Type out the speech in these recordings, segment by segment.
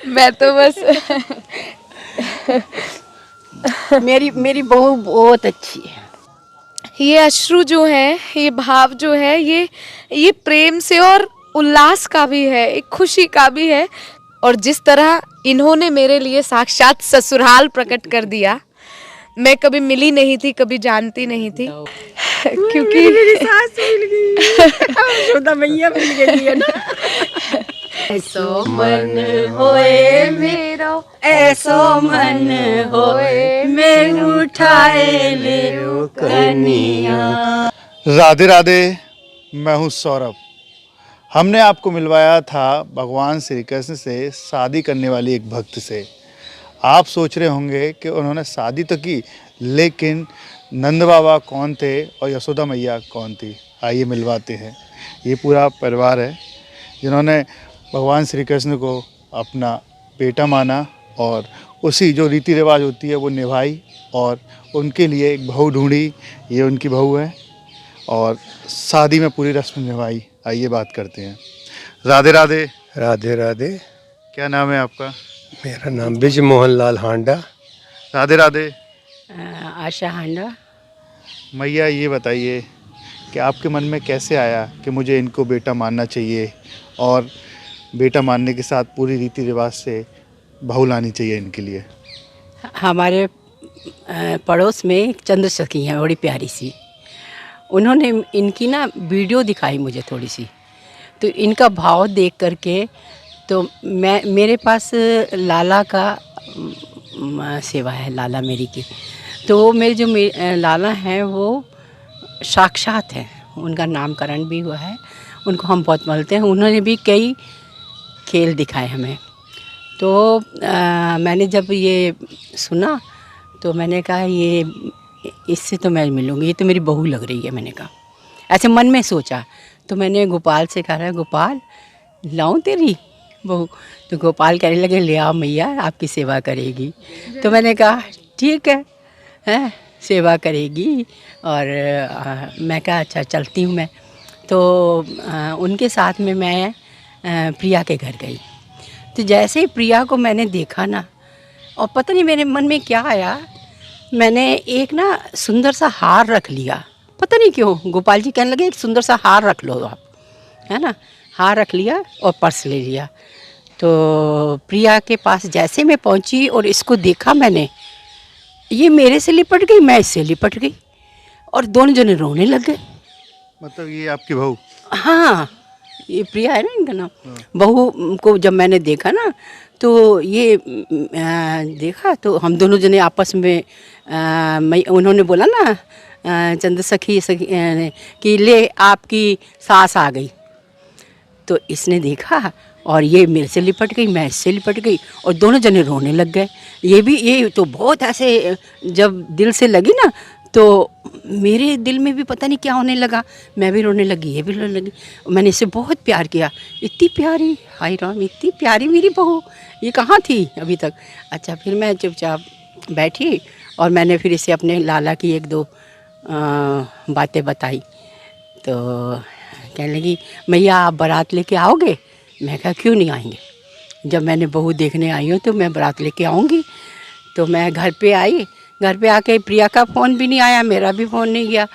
मैं तो बस मेरी बहू बहुत अच्छी है। ये अश्रु जो है, ये भाव जो है, ये प्रेम से और उल्लास का भी है, एक खुशी का भी है। और जिस तरह इन्होंने मेरे लिए साक्षात ससुराल प्रकट कर दिया, मैं कभी मिली नहीं थी, कभी जानती नहीं थी, क्योंकि मेरी सास मिल गई, यशोदा मैया मिल गई है ना। ऐसो मन होए मेरो, ऐसो मन होए मैं उठाए ले कनिया। राधे राधे। मैं हूँ सौरभ। हमने आपको मिलवाया था भगवान श्री कृष्ण से शादी करने वाली एक भक्त से। आप सोच रहे होंगे कि उन्होंने शादी तो की, लेकिन नंद बाबा कौन थे और यशोदा मैया कौन थी? आइए मिलवाते हैं। ये पूरा परिवार है जिन्होंने भगवान श्री कृष्ण को अपना बेटा माना और उसी जो रीति रिवाज होती है वो निभाई और उनके लिए एक बहू ढूंढी। ये उनकी बहू है और शादी में पूरी रस्म निभाई। आइए बात करते हैं। राधे राधे। राधे राधे। क्या नाम है आपका? मेरा नाम बिज मोहन लाल हांडा। राधे राधे। आशा हांडा। मैया ये बताइए कि आपके मन में कैसे आया कि मुझे इनको बेटा मानना चाहिए और बेटा मानने के साथ पूरी रीति रिवाज से बहू लानी चाहिए इनके लिए? हमारे पड़ोस में एक चंद्र सखी हैं, बड़ी प्यारी सी। उन्होंने इनकी ना वीडियो दिखाई मुझे थोड़ी सी, तो इनका भाव देख करके तो मेरे पास लाला का सेवा है, लाला मेरी की। तो वो मेरे जो लाला हैं वो साक्षात हैं, उनका नामकरण भी हुआ है, उनको हम बहुत मानते हैं। उन्होंने भी कई खेल दिखाए हमें। तो मैंने जब ये सुना तो मैंने कहा ये इससे तो मैं मिलूँगी, ये तो मेरी बहू लग रही है। मैंने कहा, ऐसे मन में सोचा। तो मैंने गोपाल से कहा, गोपाल लाऊं तेरी बहू? तो गोपाल कहने लगे, ले आओ मैया, आपकी सेवा करेगी। तो मैंने कहा ठीक है, सेवा करेगी। और मैं कहा अच्छा चलती हूँ मैं। तो उनके साथ में मैं प्रिया के घर गई। तो जैसे ही प्रिया को मैंने देखा ना, और पता नहीं मेरे मन में क्या आया, मैंने एक ना सुंदर सा हार रख लिया। पता नहीं क्यों गोपाल जी कहने लगे एक सुंदर सा हार रख लो आप, है ना। हार रख लिया और पर्स ले लिया। तो प्रिया के पास जैसे मैं पहुंची और इसको देखा मैंने, ये मेरे से लिपट गई, मैं इससे लिपट गई और दोनों जने रोने लग गए। मतलब ये आपकी बहू? हाँ, ये प्रिया है ना इनका नाम। बहू को जब मैंने देखा ना, तो ये देखा तो हम दोनों जने आपस में उन्होंने बोला ना चंद्र सखी कि ले आपकी सास आ गई। तो इसने देखा और ये मेरे से लिपट गई, मैं इससे लिपट गई और दोनों जने रोने लग गए। ये तो बहुत ऐसे जब दिल से लगी ना, तो मेरे दिल में भी पता नहीं क्या होने लगा, मैं भी रोने लगी, ये भी रोने लगी। मैंने इसे बहुत प्यार किया, इतनी प्यारी, हाय राम, इतनी प्यारी मेरी बहू, ये कहाँ थी अभी तक। अच्छा, फिर मैं चुपचाप बैठी और मैंने फिर इसे अपने लाला की एक दो बातें बताई। तो कहने लगी, मैया आप बारात लेके आओगे? मैं कहा क्यों नहीं आएंगे, जब मैंने बहू देखने आई हूँ तो मैं बारात लेके आऊँगी। तो मैं घर पे आई, घर पे आके प्रिया का फ़ोन भी नहीं आया, मेरा भी फ़ोन नहीं गया,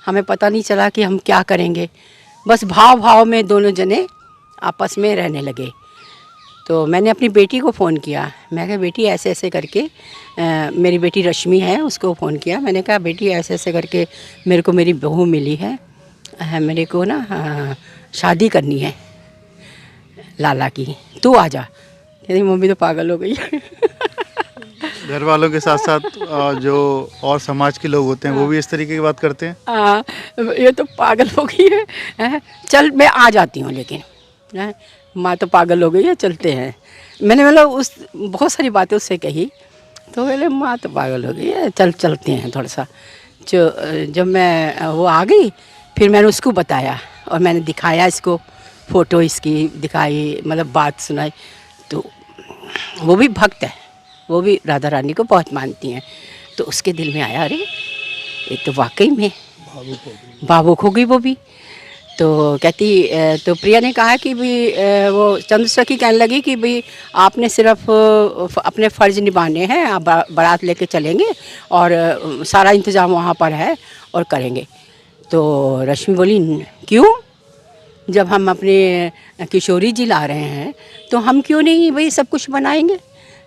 हमें पता नहीं चला कि हम क्या करेंगे। बस भाव में दोनों जने आपस में रहने लगे। तो मैंने अपनी बेटी को फ़ोन किया, मैं कहा बेटी ऐसे ऐसे करके मेरी बेटी रश्मि है, उसको फ़ोन किया। मैंने कहा बेटी ऐसे ऐसे करके मेरे को मेरी बहू मिली है, मेरे को ना शादी करनी है लाला की, तू आ जा। कहती मम्मी तो पागल हो गई। घर वालों के साथ साथ जो और समाज के लोग होते हैं वो भी इस तरीके की बात करते हैं? हाँ, ये तो पागल हो गई है, चल मैं आ जाती हूँ, लेकिन माँ तो पागल हो गई है, चलते हैं। मैंने मतलब उस बहुत सारी बातें उससे कही, तो बोले माँ तो पागल हो गई है, चलते हैं थोड़ा सा। जब मैं वो आ गई, फिर मैंने उसको बताया और मैंने दिखाया इसको, फ़ोटो इसकी दिखाई, मतलब बात सुनाई। तो वो भी भक्त है, वो भी राधा रानी को बहुत मानती हैं। तो उसके दिल में आया, अरे ये तो वाकई में भावुक हो गई वो भी। तो कहती तो प्रिया ने कहा कि भी वो चंद्रसखी कहने लगी कि भाई आपने सिर्फ अपने फ़र्ज़ निभाने हैं, आप बारात लेके चलेंगे और सारा इंतज़ाम वहाँ पर है और करेंगे। तो रश्मि बोली क्यों, जब हम अपने किशोरी जी ला रहे हैं तो हम क्यों नहीं भाई सब कुछ बनाएंगे,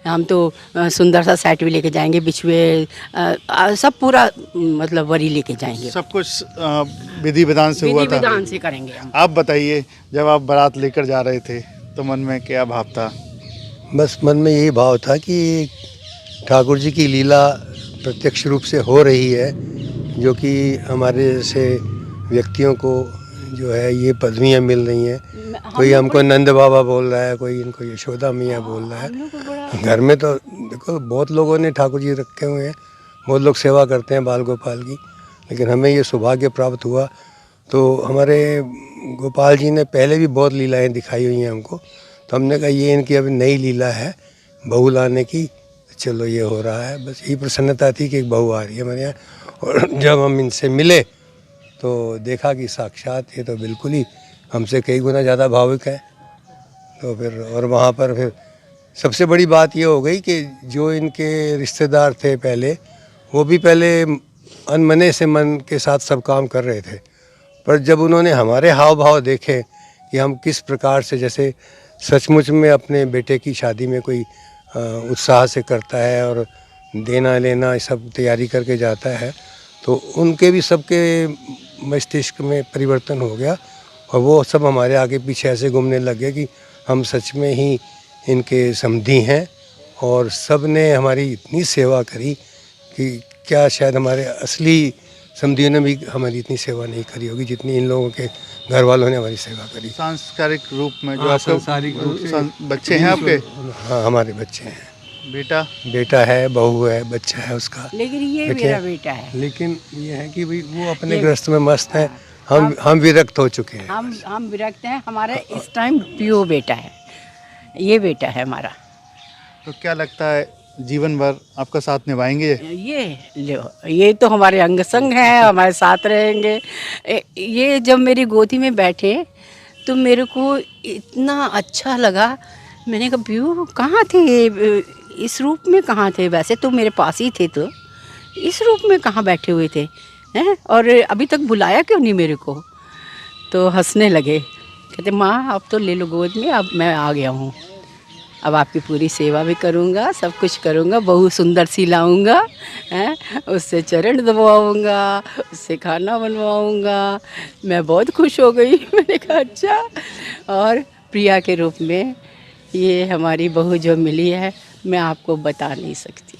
हम तो सुंदर सा सेट भी लेके जाएंगे, बिछुए सब पूरा मतलब वरी लेके जाएंगे, सब कुछ विधि विधान से हुआ विधि था। विधान से करेंगे हम। आप बताइए, जब आप बारात लेकर जा रहे थे तो मन में क्या भाव था? बस मन में यही भाव था कि ठाकुर जी की लीला प्रत्यक्ष रूप से हो रही है, जो कि हमारे जैसे व्यक्तियों को जो है ये पदवियाँ मिल रही हैं। कोई हमको नंद बाबा बोल रहा है, कोई इनको यशोदा मैया बोल रहा है। घर में तो देखो बहुत लोगों ने ठाकुर जी रखे हुए हैं, बहुत लोग सेवा करते हैं बाल गोपाल की, लेकिन हमें ये सौभाग्य प्राप्त हुआ। तो हमारे गोपाल जी ने पहले भी बहुत लीलाएँ दिखाई हुई हैं हमको, तो हमने कहा ये इनकी अभी नई लीला है बहू लाने की, चलो ये हो रहा है। बस यही प्रसन्नता थी कि एक बहू आ रही है हमारे यहाँ। और जब हम इनसे मिले तो देखा कि साक्षात ये तो बिल्कुल ही हमसे कई गुना ज़्यादा भावुक है। तो फिर और वहाँ पर फिर सबसे बड़ी बात ये हो गई कि जो इनके रिश्तेदार थे पहले, वो भी पहले अनमने से मन के साथ सब काम कर रहे थे, पर जब उन्होंने हमारे हाव भाव देखे कि हम किस प्रकार से जैसे सचमुच में अपने बेटे की शादी में कोई उत्साह से करता है और देना लेना सब तैयारी करके जाता है, तो उनके भी सबके मस्तिष्क में परिवर्तन हो गया और वो सब हमारे आगे पीछे ऐसे घूमने लग गए कि हम सच में ही इनके समधी हैं। और सब ने हमारी इतनी सेवा करी कि क्या शायद हमारे असली समधियों ने भी हमारी इतनी सेवा नहीं करी होगी जितनी इन लोगों के घर वालों ने हमारी सेवा करी। सांस्कृतिक रूप में जो हाँ, आपके सांसारिक रूप से बच्चे हैं आपके? हाँ, हमारे बच्चे हैं, बेटा है, बहू है, बच्चा है उसका। लेकिन ये देखिए, मेरा बेटा है। लेकिन ये है कि भाई वो अपने ग्रस्त में मस्त है, हम विरक्त हो चुके हैं। हम विरक्त हैं, हमारा इस टाइम प्योर बेटा है, ये बेटा है हमारा। तो क्या लगता है जीवन भर आपका साथ निभाएंगे? ये तो हमारे अंग संग हैं, हमारे साथ रहेंगे। ये जब मेरी गोदी में बैठे तो मेरे को इतना अच्छा लगा, मैंने कहा प्यू कहाँ थे, इस रूप में कहाँ थे, वैसे तो मेरे पास ही थे, तो इस रूप में कहाँ बैठे हुए थे हैं, और अभी तक बुलाया क्यों नहीं मेरे को। तो हंसने लगे, कहते माँ अब तो ले लो गोद में, अब मैं आ गया हूँ, अब आपकी पूरी सेवा भी करूँगा, सब कुछ करूँगा, बहू सुंदर सी लाऊँगा, हैं, उससे चरण दबाऊँगा, उससे खाना बनवाऊँगा। मैं बहुत खुश हो गई। मैंने कहा अच्छा। और प्रिया के रूप में ये हमारी बहू जो मिली है, मैं आपको बता नहीं सकती।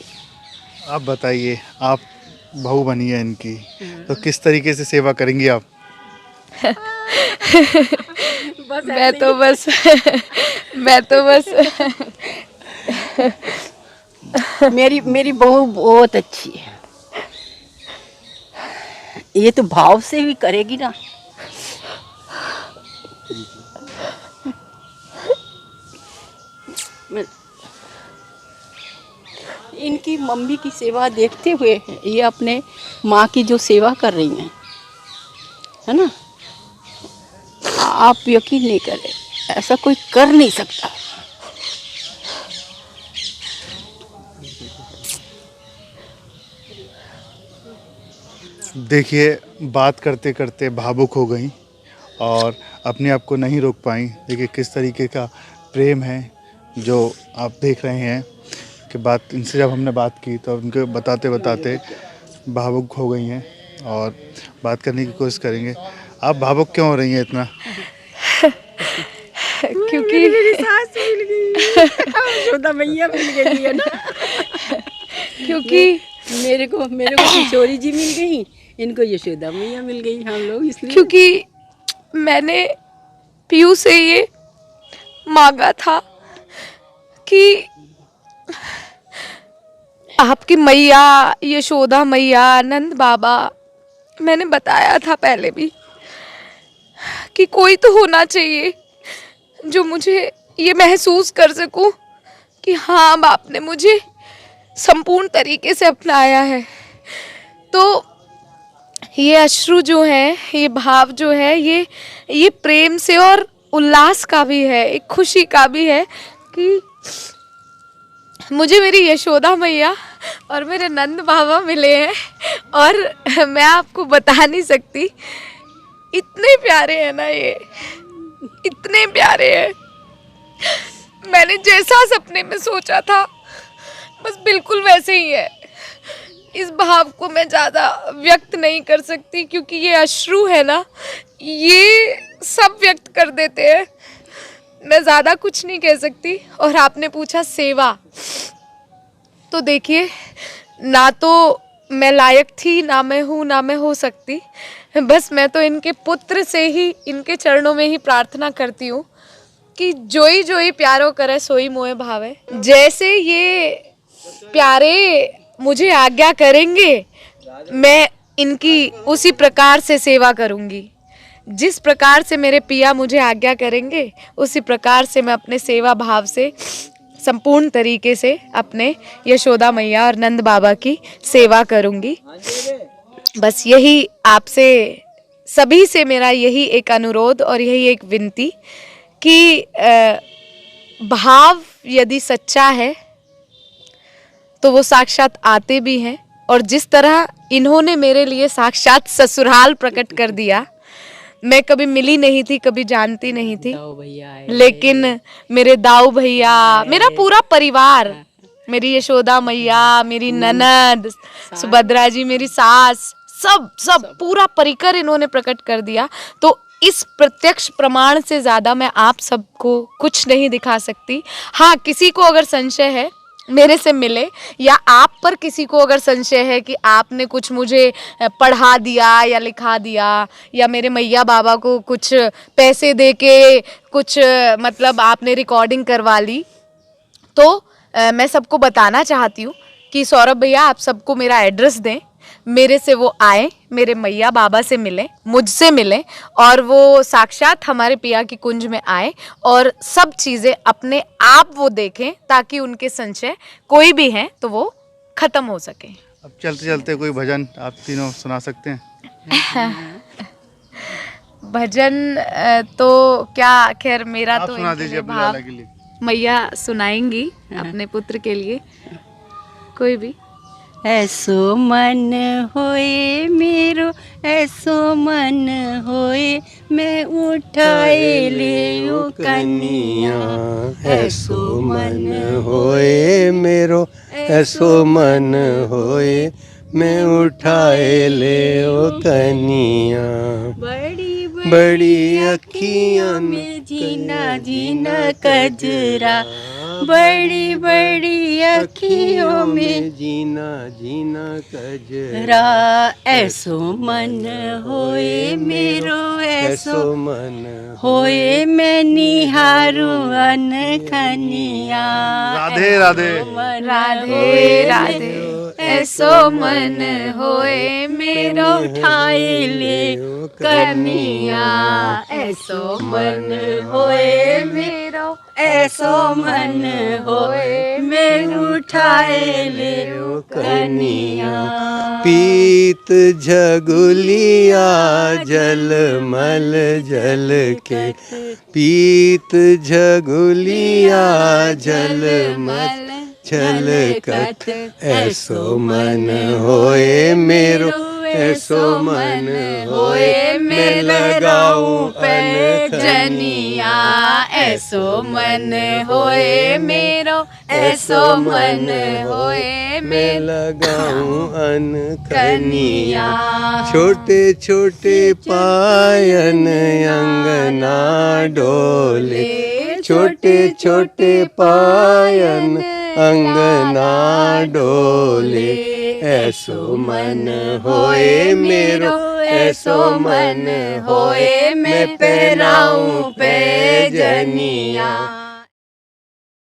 आप बताइए, आप बहू बनी है इनकी, तो किस तरीके से सेवा करेंगी आप? मैं तो बस मेरी बहू बहुत अच्छी है, ये तो भाव से भी करेगी ना। इनकी मम्मी की सेवा देखते हुए ये अपने माँ की जो सेवा कर रही हैं, है ना, आप यकीन नहीं करें, ऐसा कोई कर नहीं सकता। देखिए, बात करते करते भावुक हो गई और अपने आप को नहीं रोक पाई। देखिए किस तरीके का प्रेम है जो आप देख रहे हैं कि बात इनसे जब हमने बात की तो उनके बताते बताते भावुक हो गई हैं और बात करने की कोशिश करेंगे। आप भावुक क्यों हो रही हैं इतना? क्योंकि मेरी सास मिल गई, यशोदा मैया मिल गई है ना। क्योंकि मेरे को किशोरी जी मिल गई, इनको यशोदा मैया मिल गई, हम लोग इसलिए। क्योंकि मैंने पीयू से ये मांगा था कि आपकी मैया यशोदा मैया नंद बाबा, मैंने बताया था पहले भी कि कोई तो होना चाहिए जो मुझे ये महसूस कर सकूं कि हाँ बाप ने मुझे संपूर्ण तरीके से अपनाया है। तो ये अश्रु जो है, ये भाव जो है, ये प्रेम से और उल्लास का भी है, एक खुशी का भी है कि मुझे मेरी यशोदा मैया और मेरे नंद बाबा मिले हैं। और मैं आपको बता नहीं सकती, इतने प्यारे हैं ना ये, इतने प्यारे हैं। मैंने जैसा सपने में सोचा था बस बिल्कुल वैसे ही है। इस भाव को मैं ज़्यादा व्यक्त नहीं कर सकती क्योंकि ये अश्रु है ना, ये सब व्यक्त कर देते हैं। मैं ज़्यादा कुछ नहीं कह सकती। और आपने पूछा सेवा, तो देखिए, ना तो मैं लायक थी, ना मैं हूँ, ना मैं हो सकती। बस मैं तो इनके पुत्र से ही, इनके चरणों में ही प्रार्थना करती हूँ कि जोई जोई प्यारो करे सोई मोहे भावे। जैसे ये प्यारे मुझे आज्ञा करेंगे, मैं इनकी उसी प्रकार से सेवा करूँगी। जिस प्रकार से मेरे पिया मुझे आज्ञा करेंगे, उसी प्रकार से मैं अपने सेवा भाव से संपूर्ण तरीके से अपने यशोदा मैया और नंद बाबा की सेवा करूँगी। बस यही आपसे सभी से मेरा यही एक अनुरोध और यही एक विनती कि भाव यदि सच्चा है तो वो साक्षात आते भी हैं। और जिस तरह इन्होंने मेरे लिए साक्षात ससुराल प्रकट कर दिया, मैं कभी मिली नहीं थी, कभी जानती नहीं थी, लेकिन मेरे दाऊ भैया, मेरा पूरा परिवार, मेरी यशोदा मैया, मेरी ननद सुभद्रा जी, मेरी सास, सब पूरा परिकर इन्होंने प्रकट कर दिया। तो इस प्रत्यक्ष प्रमाण से ज़्यादा मैं आप सबको कुछ नहीं दिखा सकती। हाँ, किसी को अगर संशय है मेरे से मिले, या आप पर किसी को अगर संशय है कि आपने कुछ मुझे पढ़ा दिया या लिखा दिया, या मेरे मैया बाबा को कुछ पैसे दे के कुछ मतलब आपने रिकॉर्डिंग करवा ली, तो मैं सबको बताना चाहती हूँ कि सौरभ भैया आप सबको मेरा एड्रेस दें, मेरे से वो आए, मेरे मैया बाबा से मिलें, मुझसे मिलें, और वो साक्षात हमारे पिया की कुंज में आए और सब चीज़ें अपने आप वो देखें, ताकि उनके संशय कोई भी हैं तो वो ख़त्म हो सके। अब चलते चलते कोई भजन आप तीनों सुना सकते हैं? भजन तो क्या, खैर मेरा आप तो सुना इनके दीजिए लिए अपने भाव लाला के लिए। मैया सुनाएंगी अपने पुत्र के लिए, कोई भी। ऐसो मन होए मेरो, ऐसो मन होए, मैं उठाए ले ओ कनिया। ऐसो मन होए मेरो, ऐसो मन होए, मैं उठाए ले ओ कनिया। बड़ी अखियां में जीना जीना कजरा, बड़ी बड़ी अखियों में जीना जीना कजरा। रा। ऐसो मन होए मेरो, ऐसो मन होए, मैं निहारू अनखनिया। राधे राधे। राधे राधे। ऐसो मन होए मेरो, उठाए ले कनिया। ऐसो मन होए मेरो, ऐसो मन होए, मैं उठाए ले कनिया। पीत झगुलिया जलमल जल के, पीत झगुलिया जलमल छलकत। ऐसो मन होए मेरो, ऐसो मन होए, मैं लगाऊं पैजनिया। ऐसो मन होए मेरो, ऐसो मन होए, मैं लगाऊं अनखनिया। कनिया। छोटे छोटे पायन अंगना डोले, छोटे छोटे पायन अंगना डोले। ऐसो मन होए मेरो, ऐसो मन होए, मैं पहनाऊं पैजनिया।